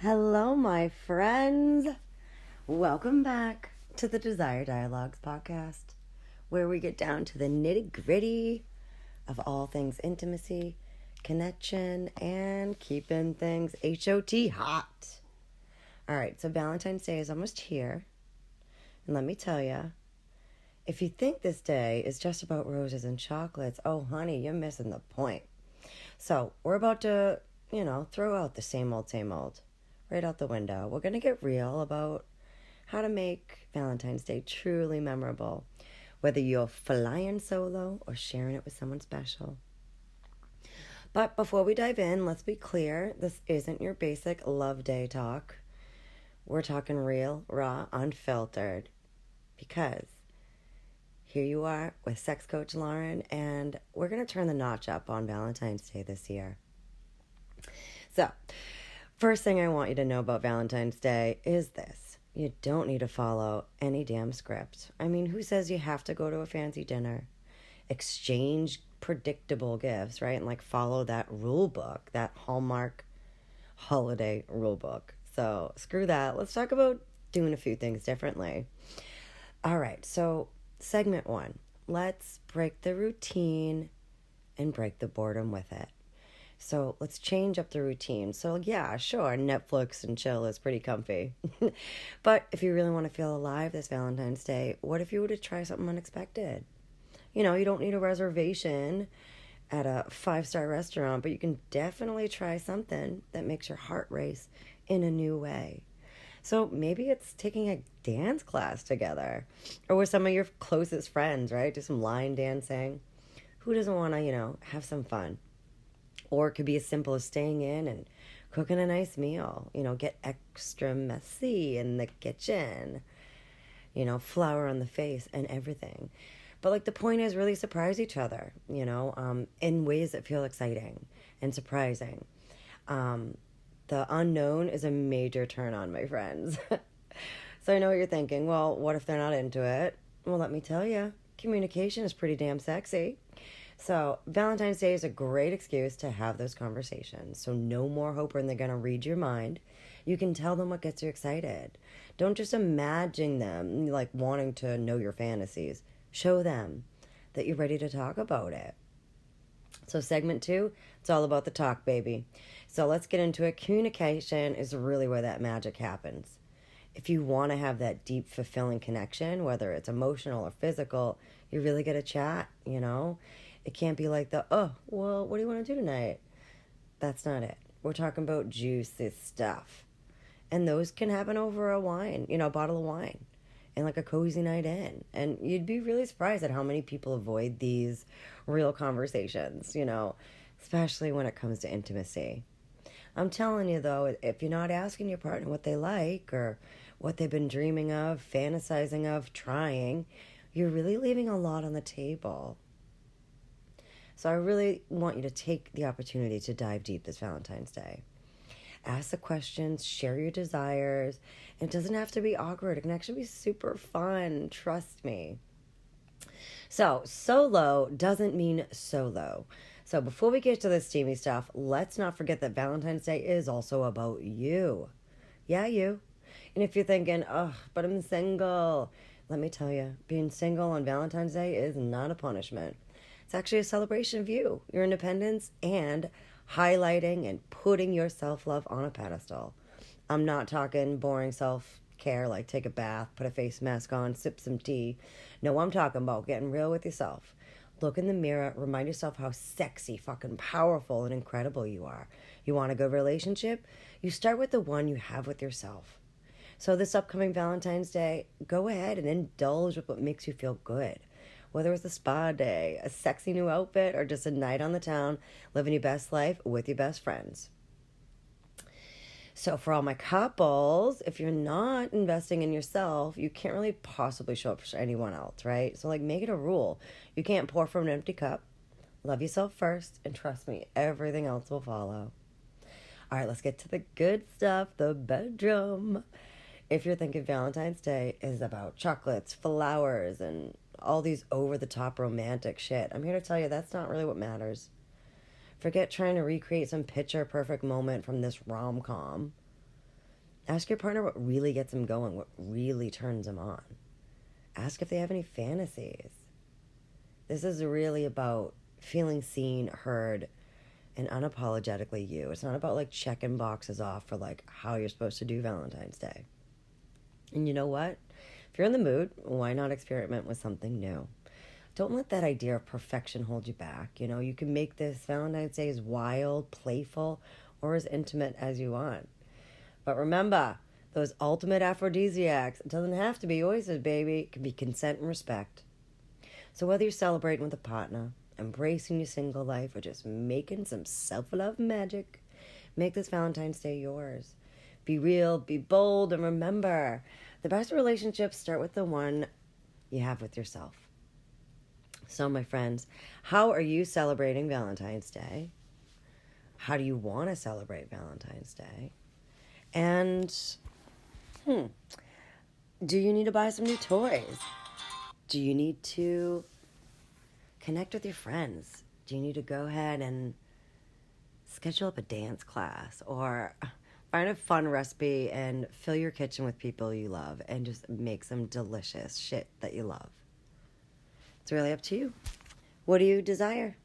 Hello, my friends. Welcome back to the Desire Dialogues podcast, where we get down to the nitty gritty of all things intimacy, connection, and keeping things hot. All right, so Valentine's Day is almost here. And let me tell you, if you think this day is just about roses and chocolates, oh, honey, you're missing the point. So, we're about to, throw out the same old, right out the window. We're going to get real about how to make Valentine's Day truly memorable, whether you're flying solo or sharing it with someone special. But before we dive in, let's be clear, this isn't your basic love day talk. We're talking real, raw, unfiltered. Because here you are with sex coach Lauren, and we're going to turn the notch up on Valentine's Day this year. So, first thing I want you to know about Valentine's Day is this. You don't need to follow any damn script. I mean, who says you have to go to a fancy dinner, exchange predictable gifts, right? And follow that rule book, that Hallmark holiday rule book. So screw that. Let's talk about doing a few things differently. All right, so segment 1. Let's break the routine and break the boredom with it. So let's change up the routine. So yeah, sure, Netflix and chill is pretty comfy. But if you really want to feel alive this Valentine's Day, what if you were to try something unexpected? You don't need a reservation at a 5-star restaurant, but you can definitely try something that makes your heart race in a new way. So maybe it's taking a dance class together or with some of your closest friends, right? Do some line dancing. Who doesn't want to, have some fun? Or it could be as simple as staying in and cooking a nice meal. Get extra messy in the kitchen. Flour on the face and everything. But the point is really surprise each other, in ways that feel exciting and surprising. The unknown is a major turn on, my friends. So I know what you're thinking. Well, what if they're not into it? Well, let me tell you, communication is pretty damn sexy. So Valentine's Day is a great excuse to have those conversations. So no more hoping they're going to read your mind. You can tell them what gets you excited. Don't just imagine them wanting to know your fantasies. Show them that you're ready to talk about it. So segment 2, it's all about the talk, baby. So let's get into it. Communication is really where that magic happens. If you want to have that deep, fulfilling connection, whether it's emotional or physical, you really got to chat, It can't be what do you want to do tonight? That's not it. We're talking about juicy stuff. And those can happen over a bottle of wine. And a cozy night in. And you'd be really surprised at how many people avoid these real conversations, especially when it comes to intimacy. I'm telling you, though, if you're not asking your partner what they like or what they've been dreaming of, fantasizing of, trying, you're really leaving a lot on the table. So I really want you to take the opportunity to dive deep this Valentine's Day. Ask the questions, share your desires. It doesn't have to be awkward. It can actually be super fun. Trust me. So, solo doesn't mean solo. So before we get to the steamy stuff, let's not forget that Valentine's Day is also about you. Yeah, you. And if you're thinking, but I'm single, let me tell you, being single on Valentine's Day is not a punishment. It's actually a celebration of you, your independence, and highlighting and putting your self-love on a pedestal. I'm not talking boring self-care like take a bath, put a face mask on, sip some tea. No, I'm talking about getting real with yourself. Look in the mirror, remind yourself how sexy, fucking powerful, and incredible you are. You want a good relationship? You start with the one you have with yourself. So this upcoming Valentine's Day, go ahead and indulge with what makes you feel good. Whether it's a spa day, a sexy new outfit, or just a night on the town, living your best life with your best friends. So for all my couples, if you're not investing in yourself, you can't really possibly show up for anyone else, right? So make it a rule. You can't pour from an empty cup. Love yourself first, and trust me, everything else will follow. All right, let's get to the good stuff, the bedroom. If you're thinking Valentine's Day is about chocolates, flowers, and all these over-the-top romantic shit, I'm here to tell you that's not really what matters. Forget trying to recreate some picture-perfect moment from this rom-com. Ask your partner what really gets them going, what really turns them on. Ask if they have any fantasies. This is really about feeling seen, heard, and unapologetically you. It's not about like checking boxes off for like how you're supposed to do Valentine's Day. And you know what? If you're in the mood, why not experiment with something new? Don't let that idea of perfection hold you back. You know, you can make this Valentine's Day as wild, playful, or as intimate as you want. But remember, those ultimate aphrodisiacs, it doesn't have to be oysters, baby. It can be consent and respect. So whether you're celebrating with a partner, embracing your single life, or just making some self-love magic, make this Valentine's Day yours. Be real, be bold, and remember, the best relationships start with the one you have with yourself. So, my friends, how are you celebrating Valentine's Day? How do you want to celebrate Valentine's Day? And, do you need to buy some new toys? Do you need to connect with your friends? Do you need to go ahead and schedule up a dance class or find a fun recipe and fill your kitchen with people you love and just make some delicious shit that you love? It's really up to you. What do you desire?